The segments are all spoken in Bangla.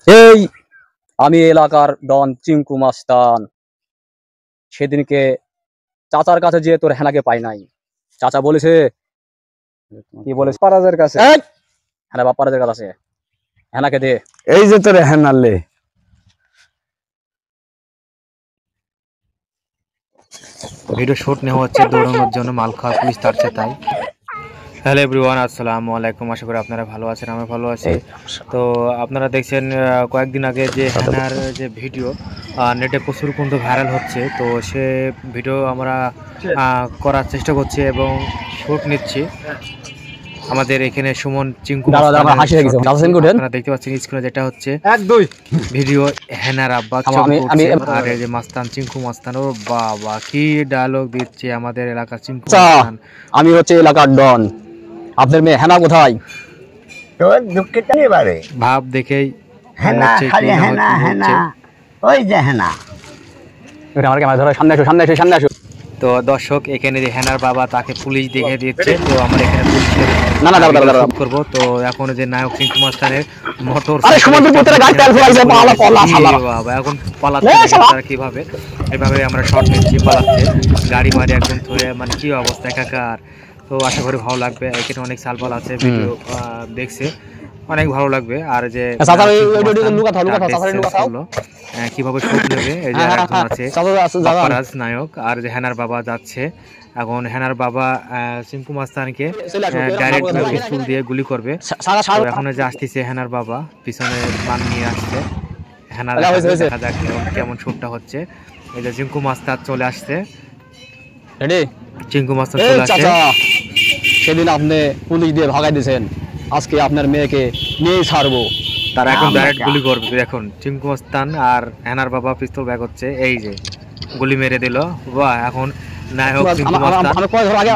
এই আমি এলাকার ডন চিঙ্কু মাস্তান। সেদিনকে চাচার কাছে যেয়ে তোর হেনাকে পাই নাই। চাচা বলেছে কি বলেছে? পারাজের কাছে। হ্যাঁ বাপ্পারাজের কাছে আছে, হেনাকে দে। এই যে তোর হেনালে ভিডিও শুট নেওয়া হচ্ছে দৌড়ানোর জন্য, মাল খাওয়ার পুলিশ তাড়ছে তাই। হ্যালো এভরিওয়ান, আসসালামু আলাইকুম। আশা করি আপনারা ভালো আছেন, আমি ভালো আছি। তো আপনারা দেখছেন কয়েকদিন আগে যে হেনার যে ভিডিও নেটে প্রচুর কিন্তু ভাইরাল হচ্ছে, তো সে ভিডিও আমরা করার চেষ্টা করছি এবং শুট নিচ্ছি। আমাদের এখানে সুমন চিঙ্কু আপনারা দেখতে পাচ্ছেন স্ক্রিনে, যেটা হচ্ছে ভিডিও হেনার আব্বা আর এই যে মাস্তান চিঙ্কু মাস্তান। ও বাবা কি ডায়লগ দিচ্ছে আমাদের এলাকার চিঙ্কু মাস্তান। আমি হচ্ছে এলাকার ডন, আপনার মেয়ে হেনা কোথায়? তোর দুঃখটা এবারে ভাব দেখেই হেনা খালি হেনা হেনা ওই যে হেনা। আমার ক্যামেরা ধরো, সামনে আসো সামনে আসো সামনে আসো। তো দর্শক, এখানে যে হেনার বাবা তাকে পুলিশ দেখে দিচ্ছে, তো আমরা এখানে করব। তো এখন যে নায়ক চিঙ্কু মাস্তানের মোটর এখন পালাচ্ছে কিভাবে, এভাবে আমরা শর্ট নিচ্ছি, পালাচ্ছে গাড়ি মারি একদম ধরে, মানে কি অবস্থা একাকার। তো আশা করি ভালো লাগবে, এখানে অনেক সালপাল আছে, ভিডিও দেখছে অনেক ভালো লাগবে। আর যে কিভাবে শুট নেবে, এই যে একজন আছে বাপ্পারাজ নায়ক, আর যে হেনার বাবা যাচ্ছে এখন। হেনার বাবা চিঙ্কু মাস্তানকে ডাইরেক্ট পিস্তল দিয়ে গুলি করবে। এখন যে আসতেছে হেনার বাবা, পিছনে মান নিয়ে আসছে হেনার, দেখা যাক কেমন শুটটা হচ্ছে। এই যে চিঙ্কু মাস্তান চলে আসছে, চিঙ্কু মাস্তান চলে আসছে। সেদিন আপনি পুলিশ দিয়ে ভাগাই দিয়েছেন, আজকে আপনার মেয়েকে নিয়ে ছাড়বো। তারা এখন ডাইরেক্ট গুলি করবে। এখন চিঙ্কু মাস্তান আর হেনার বাবা পিস্তল ব্যাগ হচ্ছে, এই যে গুলি মেরে দিল। বাহ, এখন নায়ক চিঙ্কু মাস্তান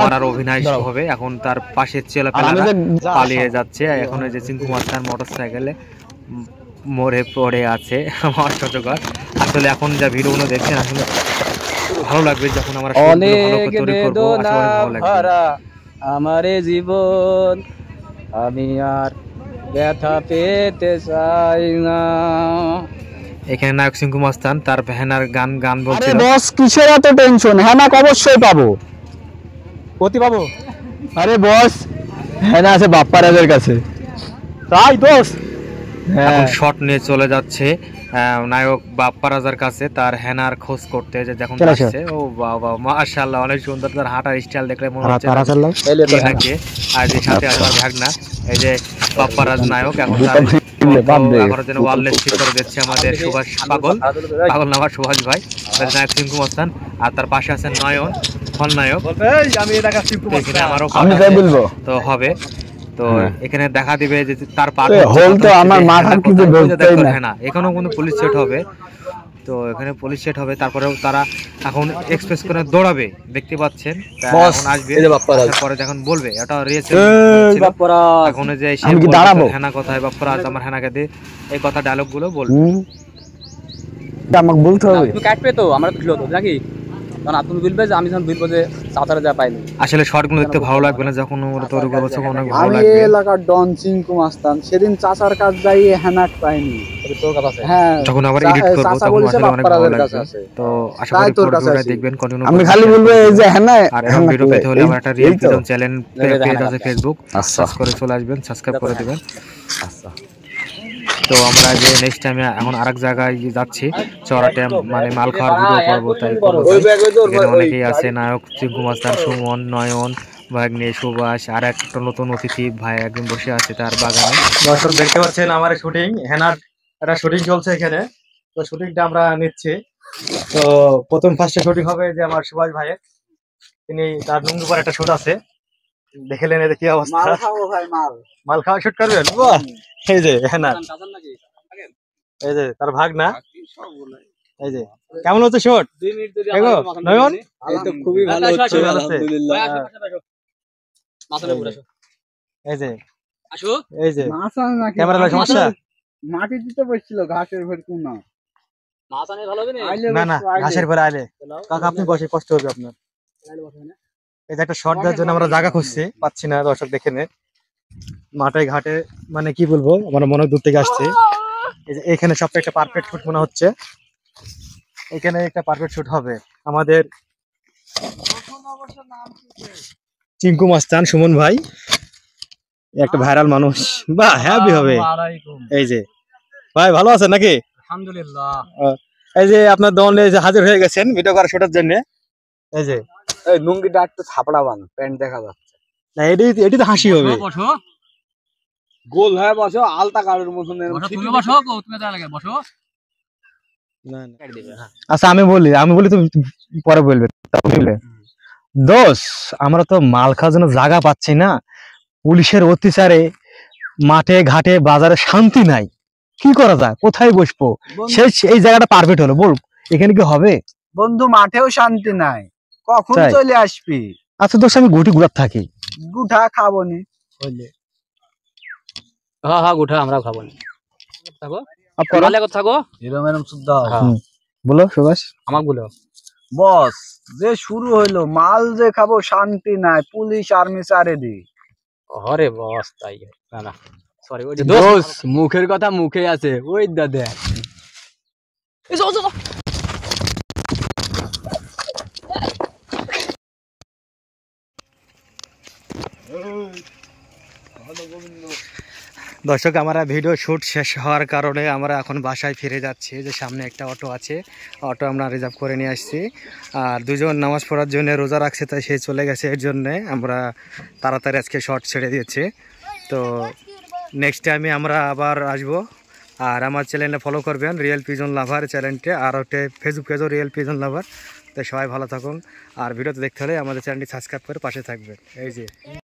মারার অভিনয় হবে। এখন তার পাশে ছেলেপেলেরা পালিয়ে যাচ্ছে। এখন এই যে চিঙ্কু মাস্তান মোটরসাইকেলে মরে পড়ে আছে, অসহ্যকর আসলে। এখন যা ভিডিওগুলো দেখছেন আসলে ভালো লাগবে, যখন আমরা তৈরি করবো ভালো লাগবে। আমার জীবন আমি আর ব্যথা পেতে চাই না। এখানে নায়ক চিঙ্কু মাস্তান তার হেনার গান বলছে। বস কিসের এত টেনশন? হেনা অবশ্যই পাবো, কতি পাবো? আরে বস হেনা আছে বাপ্পারাজের কাছে, তাই দোষ। এখন শট নিয়ে চলে যাচ্ছে নায়ক বাপ্পারাজার কাছে, তার হেনার খোঁজ করতে। যে যখন আসছে, ও বাবা মাশাআল্লাহ, অনেক সুন্দর। তার হাঁটার স্টাইল দেখলে মনে হচ্ছে এটাকে। আর যে সাথে আমার ভাগনা, এই যে বাপ্পারাজ নায়ক, এখন ওয়ারলেস ঠিক করে দিচ্ছে আমাদের সুভাষ পাগল নামার সুভাষ ভাই, নায়ক চিঙ্কু মাস্তান। আর তার পাশে আছেন নয়ন খলনায়ক। আমারও তো হবে, তো এখানে দেখা দিবে যে তার না, এখানেও কিন্তু পুলিশ সেট হবে। তো এখানে পুলিশ সেট হবে, তারপরেও তারা এখন এক্সপ্রেস করে দৌড়াবে, দেখতে পাচ্ছেন। এখন আসবে পরে যখন বলবে এটা রিয়েছে, এখন যে হেনা কোথায় বাপ্পারাজ আমার হেনাকে দে, এই কথা ডায়লগ গুলো বলবে। আমাকে বলতে হবে, কাটবে তো আমরা তো নাকি, কারণ আপনি বলবে যে আমি যখন বলবো যে চাচারা যা পাইনি। আসলে শর্টগুলো দেখতে ভালো লাগবে না, যখন ওরা তৈরি করবে তখন অনেক ভালো লাগবে। এলাকার ডন চিঙ্কু মাস্তান সেদিন চাচার কাজ যাই হেনাক পাইনি, তোর কাছে আছে। হ্যাঁ, যখন আবার এডিট করব তখন আসলে অনেক ভালো লাগবে। তো আশা করি ভিডিওটা দেখবেন, কন্টিনিউ। আমি খালি বলবো এই যে হেনা, আর এরকম ভিডিও পেতে হলে আমার একটা রিয়েল ফিজন চ্যানেল পেজ আছে ফেসবুক, সাবস্ক্রাইব করে চলে আসবেন, সাবস্ক্রাইব করে দিবেন। আচ্ছা, তো আমরা যে নেক্সট টাইমে এখন আরেক জায়গায় যাচ্ছি, চড়াটে মানে মাল খাওয়ার ভিডিও করবো, তাই এখানে অনেকেই আছে, নায়ক চিঙ্কু মাস্তান, সুমন, নয়ন, ভাগ্নে, সুভাষ, আর একটা নতুন অতিথি ভাই একজন বসে আছে তার বাগানে। দর্শক দেখতে পাচ্ছেন আমার শুটিং, হেনার একটা শুটিং চলছে এখানে। তো শুটিংটা আমরা নিচ্ছি। তো প্রথম ফার্স্টে শুটিং হবে যে আমার সুভাষ ভাইয়ের, তিনি তার লুঙ্গি পরে একটা শুট আছে, দেখে নেন কি অবস্থা। মাল খাওয়া শুট করবেন। এই যে হেনার, এই যে তার ভাগনা, এই যে কেমন হচ্ছে শুট? নয়ন খুবই ভালো হচ্ছে আলহামদুলিল্লাহ। এই যে এই যে ক্যামেরা সমস্যা, মাটি দিতে বসছিল ঘাসের ভের কোন না, না না ঘাসের পরে আইলে কাকা আপনি বসে কষ্ট হবে আপনার। এই যে একটা শর্ট দেওয়ার জন্য আমরা জায়গা খুঁজছি, পাচ্ছি না। দর্শক দেখে নে, মাঠে ঘাটে, মানে কি বলবো, আমার মনে দূর থেকে আসছে। এই যে এখানে সবটা একটা পারফেক্ট শুট মনে হচ্ছে, এখানে একটা পারফেক্ট শুট হবে আমাদের চিঙ্কু মাস্তান সুমন ভাই, একটা ভাইরাল মানুষ, বাহ হ্যাপি হবে। এই যে ভাই ভালো আছেন নাকি? আলহামদুলিল্লাহ। এই যে আপনার দল এই যে হাজির হয়ে গেছেন ভিডিও করার শুটের জন্য। এই যে এই লুঙ্গিটা একটু ছাপড়া বান, প্যান্ট দেখা যাচ্ছে না, এটি তো হাসি হবে। বসো, গোল হয়ে বসো, আলতা কারোর মতন তুমি বসো, তুমি তার লাগে বসো। আচ্ছা আমি বলি তুমি পরে বলবে। দোষ, আমরা তো মাল খাওয়ার জন্য জায়গা পাচ্ছি না, পুলিশের অত্যাচারে মাঠে ঘাটে বাজারে শান্তি নাই, কি করা যায়, কোথায় বসবো? এই জায়গাটা পারফেক্ট হলো, বল এখানে কি হবে? বন্ধু মাঠেও শান্তি নাই, কখন তাই? চলে আসবি? আচ্ছা দোষ, আমি গুটি গুড়াত থাকি। গুঠা খাবো নি হইলে। হ্যাঁ হ্যাঁ গুঠা আমরা খাবো না, থাকো আপনারা ভালো থাকো। এরম এরম সুদ্ধা বলো সুভাষ। আমাকে বলো বস, যে শুরু হইলো মাল যে খাবো শান্তি নাই, পুলিশ আর্মি চারিদি। হরে বস তাই না না সরি, ওই দোষ মুখের কথা মুখে আছে, ওই দাদা দর্শক, আমরা ভিডিও শুট শেষ হওয়ার কারণে আমরা এখন বাসায় ফিরে যাচ্ছি। যে সামনে একটা অটো আছে, অটো আমরা রিজার্ভ করে নিয়ে আসছি। আর দুজন নামাজ পড়ার জন্য রোজা রাখছে, তাই সে চলে গেছে, এর জন্যে আমরা তাড়াতাড়ি আজকে শর্ট ছেড়ে দিয়েছি। তো নেক্সট টাইমে আমরা আবার আসবো। আর আমার চ্যানেলে ফলো করবেন, রিয়েল পিজন লাভার চ্যানেলটা, আর ওটা ফেসবুক পেজও রিয়েল পিজন লাভার। তো সবাই ভালো থাকুন, আর ভিডিওতে দেখতে হলে আমাদের চ্যানেলটি সাবস্ক্রাইব করে পাশে থাকবেন। এই যে